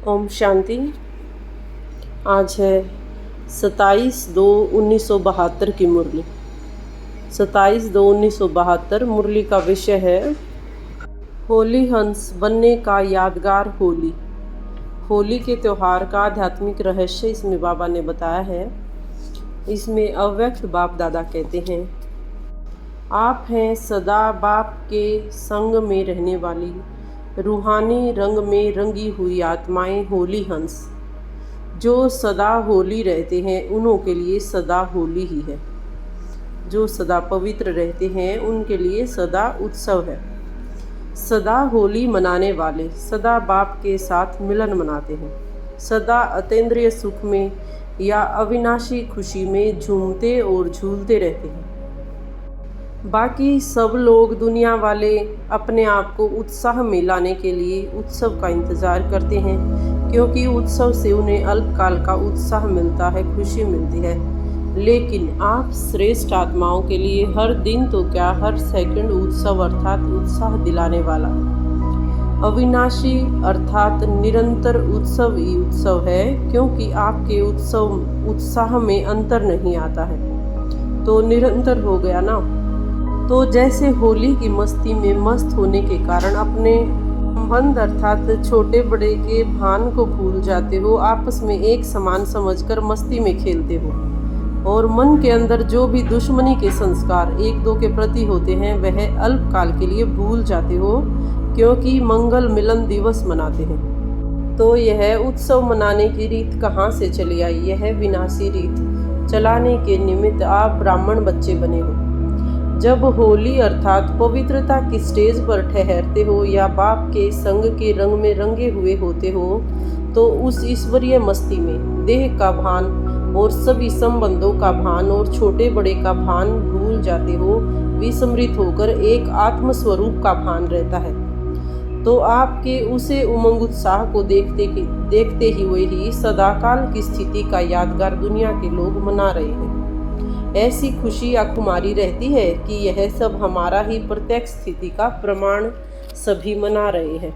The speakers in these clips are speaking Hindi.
ओम शांति। आज है 27/2/1972 की मुरली। 27/2/1972 मुरली का विषय है होली हंस बनने का यादगार होली। होली के त्यौहार का आध्यात्मिक रहस्य इसमें बाबा ने बताया है। इसमें अव्यक्त बाप दादा कहते हैं, आप हैं सदा बाप के संग में रहने वाली रूहानी रंग में रंगी हुई आत्माएं होली हंस। जो सदा होली रहते हैं उन्हों के लिए सदा होली ही है। जो सदा पवित्र रहते हैं उनके लिए सदा उत्सव है। सदा होली मनाने वाले सदा बाप के साथ मिलन मनाते हैं। सदा अतीन्द्रिय सुख में या अविनाशी खुशी में झूमते और झूलते रहते हैं। बाकी सब लोग दुनिया वाले अपने आप को उत्साह में लाने के लिए उत्सव का इंतज़ार करते हैं, क्योंकि उत्सव से उन्हें अल्पकाल का उत्साह मिलता है, खुशी मिलती है। लेकिन आप श्रेष्ठ आत्माओं के लिए हर दिन तो क्या हर सेकंड उत्सव अर्थात उत्साह दिलाने वाला अविनाशी अर्थात निरंतर उत्सव ही उत्सव है, क्योंकि आपके उत्साह में अंतर नहीं आता है तो निरंतर हो गया ना। तो जैसे होली की मस्ती में मस्त होने के कारण अपने संबंध अर्थात छोटे बड़े के भान को भूल जाते हो, आपस में एक समान समझकर मस्ती में खेलते हो और मन के अंदर जो भी दुश्मनी के संस्कार एक दो के प्रति होते हैं वह अल्पकाल के लिए भूल जाते हो, क्योंकि मंगल मिलन दिवस मनाते हैं। तो यह उत्सव मनाने की रीत कहाँ से चली आई? यह विनाशी रीत चलाने के निमित्त आप ब्राह्मण बच्चे बने हो। जब होली अर्थात पवित्रता की स्टेज पर ठहरते हो या बाप के संग के रंग में रंगे हुए होते हो, तो उस ईश्वरीय मस्ती में देह का भान और सभी संबंधों का भान और छोटे बड़े का भान भूल जाते हो। विस्मृत होकर एक आत्मस्वरूप का भान रहता है। तो आपके उसे उमंग उत्साह को देखते ही सदाकाल की स्थिति का यादगार दुनिया के लोग मना रहे हैं। ऐसी खुशी या खुमारी रहती है कि यह सब हमारा ही प्रत्यक्ष स्थिति का प्रमाण सभी मना रहे हैं।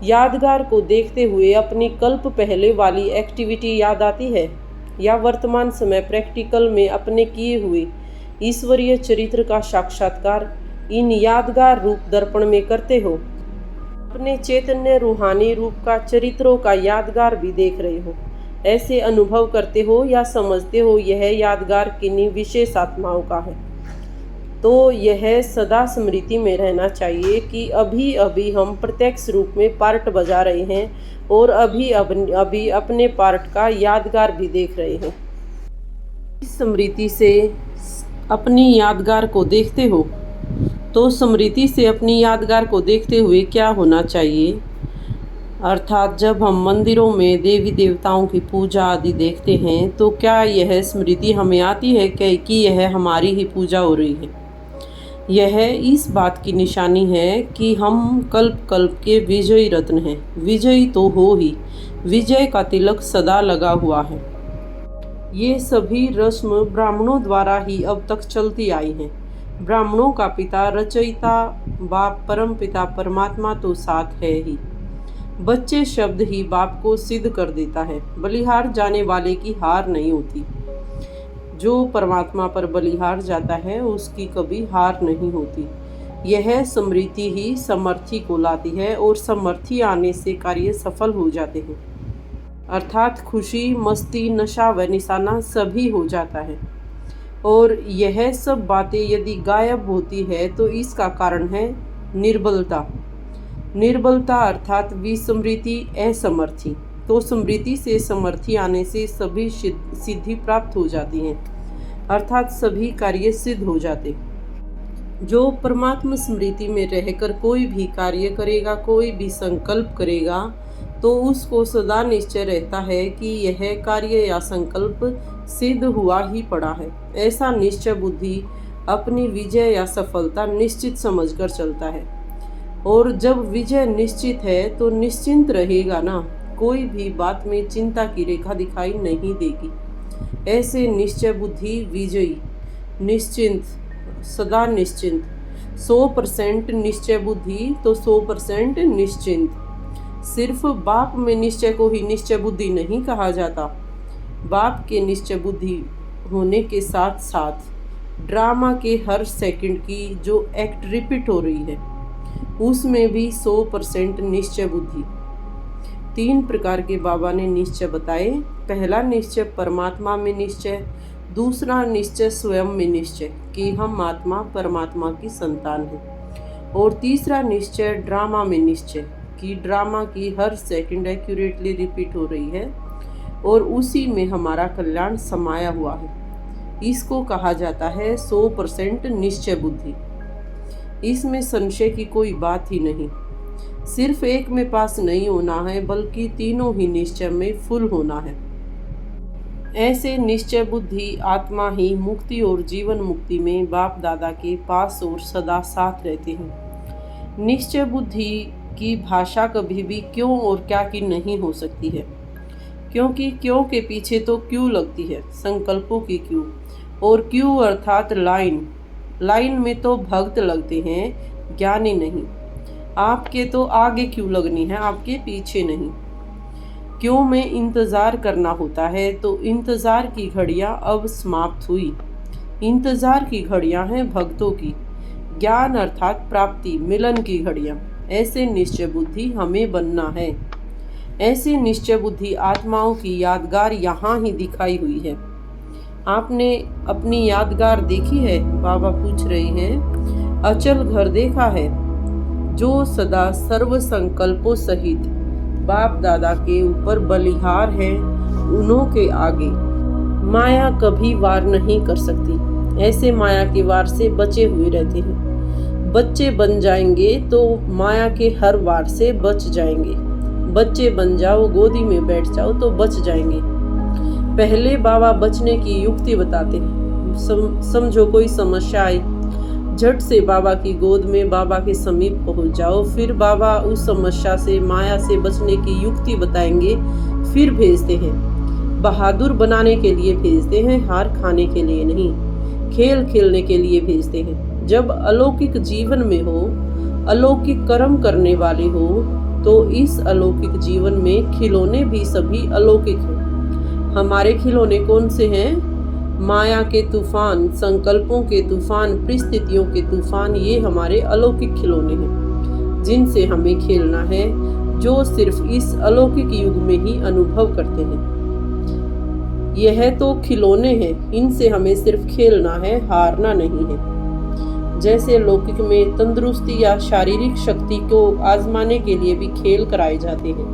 यादगार को देखते हुए अपनी कल्प पहले वाली एक्टिविटी याद आती है या वर्तमान समय प्रैक्टिकल में अपने किए हुए ईश्वरीय चरित्र का साक्षात्कार इन यादगार रूप दर्पण में करते हो। अपने चैतन्य रूहानी रूप का चरित्रों का यादगार भी देख रहे हो। ऐसे अनुभव करते हो या समझते हो यह यादगार किन्हीं विशेष आत्माओं का है। तो यह सदा स्मृति में रहना चाहिए कि अभी अभी हम प्रत्यक्ष रूप में पार्ट बजा रहे हैं और अभी अपने पार्ट का यादगार भी देख रहे हैं। इस स्मृति से अपनी यादगार को देखते हो, तो स्मृति से अपनी यादगार को देखते हुए क्या होना चाहिए? अर्थात जब हम मंदिरों में देवी देवताओं की पूजा आदि देखते हैं, तो क्या यह स्मृति हमें आती है कि यह हमारी ही पूजा हो रही है? यह इस बात की निशानी है कि हम कल्प कल्प के विजयी रत्न हैं। विजयी तो हो ही, विजय का तिलक सदा लगा हुआ है। ये सभी रस्म ब्राह्मणों द्वारा ही अब तक चलती आई हैं। ब्राह्मणों का पिता रचयिता बाप परम पिता परमात्मा तो साथ है ही। बच्चे शब्द ही बाप को सिद्ध कर देता है। बलिहार जाने वाले की हार नहीं होती। जो परमात्मा पर बलिहार जाता है उसकी कभी हार नहीं होती। यह स्मृति ही समर्थी को लाती है और समर्थी आने से कार्य सफल हो जाते हैं। अर्थात खुशी मस्ती नशा व निशाना सभी हो जाता है। और यह सब बातें यदि गायब होती है तो इसका कारण है निर्बलता। निर्बलता अर्थात विस्मृति असमर्थी। तो स्मृति से समर्थी आने से सभी सिद्धि प्राप्त हो जाती हैं, अर्थात सभी कार्य सिद्ध हो जाते। जो परमात्मा स्मृति में रहकर कोई भी कार्य करेगा, कोई भी संकल्प करेगा, तो उसको सदा निश्चय रहता है कि यह कार्य या संकल्प सिद्ध हुआ ही पड़ा है। ऐसा निश्चय बुद्धि अपनी विजय या सफलता निश्चित समझकर चलता है। और जब विजय निश्चित है तो निश्चिंत रहेगा ना, कोई भी बात में चिंता की रेखा दिखाई नहीं देगी। ऐसे निश्चय बुद्धि विजयी, निश्चिंत, सदा निश्चिंत, 100% निश्चय बुद्धि तो 100% निश्चिंत। सिर्फ बाप में निश्चय को ही निश्चय बुद्धि नहीं कहा जाता। बाप के निश्चय बुद्धि होने के साथ साथ ड्रामा के हर सेकंड की जो एक्ट रिपीट हो रही है उसमें भी 100% निश्चय बुद्धि। 3 प्रकार के बाबा ने निश्चय बताए। पहला निश्चय परमात्मा में निश्चय, दूसरा निश्चय स्वयं में निश्चय कि हम आत्मा परमात्मा की संतान हैं, और तीसरा निश्चय ड्रामा में निश्चय कि ड्रामा की हर सेकंड एक्यूरेटली रिपीट हो रही है और उसी में हमारा कल्याण समाया हुआ है। इसको कहा जाता है 100% निश्चय बुद्धि। इसमें संशय की कोई बात ही नहीं। सिर्फ एक में पास नहीं होना है बल्कि तीनों ही निश्चय में फुल होना है। ऐसे निश्चय बुद्धि आत्मा ही मुक्ति और जीवन मुक्ति में बाप दादा के पास और सदा साथ रहते हैं। निश्चय बुद्धि की भाषा कभी भी क्यों और क्या की नहीं हो सकती है, क्योंकि क्यों के पीछे तो क्यों लगती है, संकल्पों की क्यों, और क्यों अर्थात लाइन में तो भक्त लगते हैं, ज्ञानी नहीं। आपके तो आगे क्यों लगनी है, आपके पीछे नहीं। क्यों में इंतज़ार करना होता है तो इंतज़ार की घड़ियाँ अब समाप्त हुई। इंतज़ार की घड़ियाँ हैं भक्तों की, ज्ञान अर्थात प्राप्ति मिलन की घड़ियाँ। ऐसे निश्चय बुद्धि हमें बनना है। ऐसी निश्चय बुद्धि आत्माओं की यादगार यहाँ ही दिखाई हुई है। आपने अपनी यादगार देखी है? बाबा पूछ रहे हैं। अचल घर देखा है जो सदा सर्व संकल्पों सहित बाप दादा के ऊपर बलिहार है, उन्हों के आगे माया कभी वार नहीं कर सकती। ऐसे माया के वार से बचे हुए रहते हैं। बच्चे बन जाएंगे तो माया के हर वार से बच जाएंगे। बच्चे बन जाओ, गोदी में बैठ जाओ तो बच जाएंगे। पहले बाबा बचने की युक्ति बताते हैं। समझो कोई समस्या आई, झट से बाबा की गोद में बाबा के समीप पहुंच जाओ। फिर बाबा उस समस्या से माया से बचने की युक्ति बताएंगे। फिर भेजते हैं, बहादुर बनाने के लिए भेजते हैं, हार खाने के लिए नहीं, खेल खेलने के लिए भेजते हैं। जब अलौकिक जीवन में हो, अलौकिक कर्म करने वाले हो, तो इस अलौकिक जीवन में खिलौने भी सभी अलौकिक हैं। हमारे खिलौने कौन से हैं? माया के तूफान, संकल्पों के तूफान, परिस्थितियों के तूफान, ये हमारे अलौकिक खिलौने हैं जिनसे हमें खेलना है, जो सिर्फ इस अलौकिक युग में ही अनुभव करते हैं। यह तो खिलौने हैं, इनसे हमें सिर्फ खेलना है, हारना नहीं है। जैसे लौकिक में तंदुरुस्ती या शारीरिक शक्ति को आजमाने के लिए भी खेल कराए जाते हैं,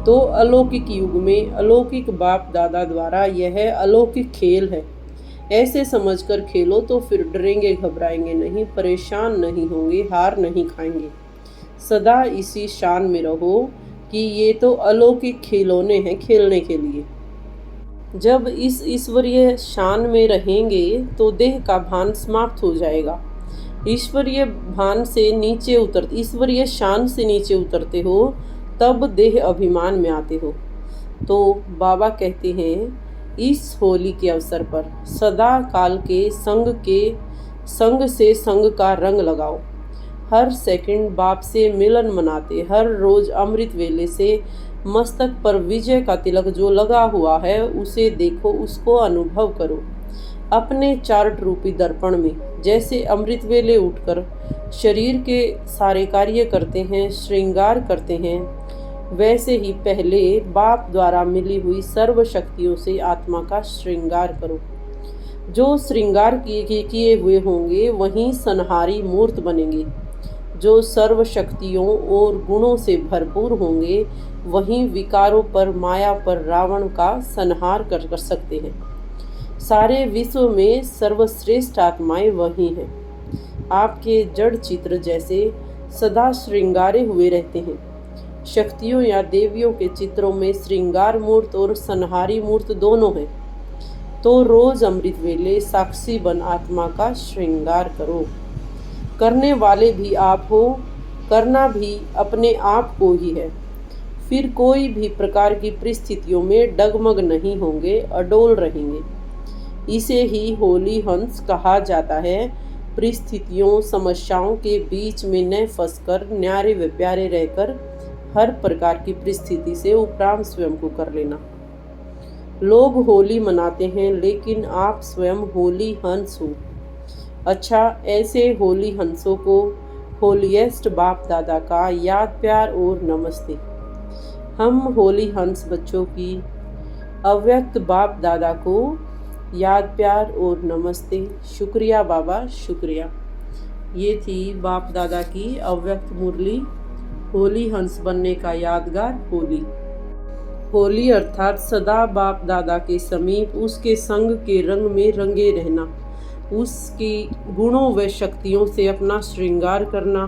तो अलौकिक युग में अलौकिक बाप दादा द्वारा यह अलौकिक खेल है। ऐसे समझकर खेलो तो फिर डरेंगे घबराएंगे नहीं, परेशान नहीं होंगे, हार नहीं खाएंगे। सदा इसी शान में रहो कि ये तो अलौकिक खिलौने हैं खेलने के लिए। जब इस ईश्वरीय शान में रहेंगे तो देह का भान समाप्त हो जाएगा। ईश्वरीय शान से नीचे उतरते हो तब देह अभिमान में आते हो। तो बाबा कहते हैं, इस होली के अवसर पर सदा काल के संग से संग का रंग लगाओ। हर सेकंड बाप से मिलन मनाते, हर रोज अमृत वेले से मस्तक पर विजय का तिलक जो लगा हुआ है उसे देखो, उसको अनुभव करो। अपने चार्ट रूपी दर्पण में जैसे अमृत वेले उठकर शरीर के सारे कार्य करते हैं, श्रृंगार करते हैं, वैसे ही पहले बाप द्वारा मिली हुई सर्व शक्तियों से आत्मा का श्रृंगार करो। जो श्रृंगार किए हुए होंगे वहीं संहारी मूर्त बनेंगे। जो सर्व शक्तियों और गुणों से भरपूर होंगे वहीं विकारों पर, माया पर रावण का संहार कर सकते हैं। सारे विश्व में सर्वश्रेष्ठ आत्माएं वही हैं। आपके जड़ चित्र जैसे सदा श्रृंगारे हुए रहते हैं। शक्तियों या देवियों के चित्रों में श्रृंगार मूर्त और संहारी मूर्त दोनों हैं। तो रोज अमृत वेले साक्षी बन आत्मा का श्रृंगार करो। करने वाले भी आप हो, करना भी अपने आप को ही है। फिर कोई भी प्रकार की परिस्थितियों में डगमग नहीं होंगे, अडोल रहेंगे। इसे ही होली हंस कहा जाता है। परिस्थितियों, समस्याओं के बीच में न फंसकर न्यारे व प्यारे रहकर हर प्रकार की परिस्थिति से उपराम स्वयं को कर लेना। लोग होली मनाते हैं, लेकिन आप स्वयं होली हंस हो। अच्छा, ऐसे होली हंसों को होलीएस्ट बाप दादा का याद प्यार और नमस्ते। हम होली हंस बच्चों की अव्यक्त बाप दादा को याद प्यार और नमस्ते। शुक्रिया बाबा, शुक्रिया। ये थी बाप दादा की अव्यक्त मुरली, होली हंस बनने का यादगार होली। होली अर्थात सदा बाप दादा के समीप उसके संग के रंग में रंगे रहना, उसकी गुणों व शक्तियों से अपना श्रृंगार करना,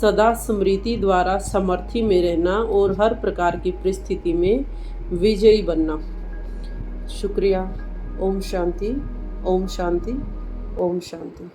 सदा स्मृति द्वारा समर्थी में रहना और हर प्रकार की परिस्थिति में विजयी बनना। शुक्रिया। ओम शांति, ओम शांति, ओम शांति।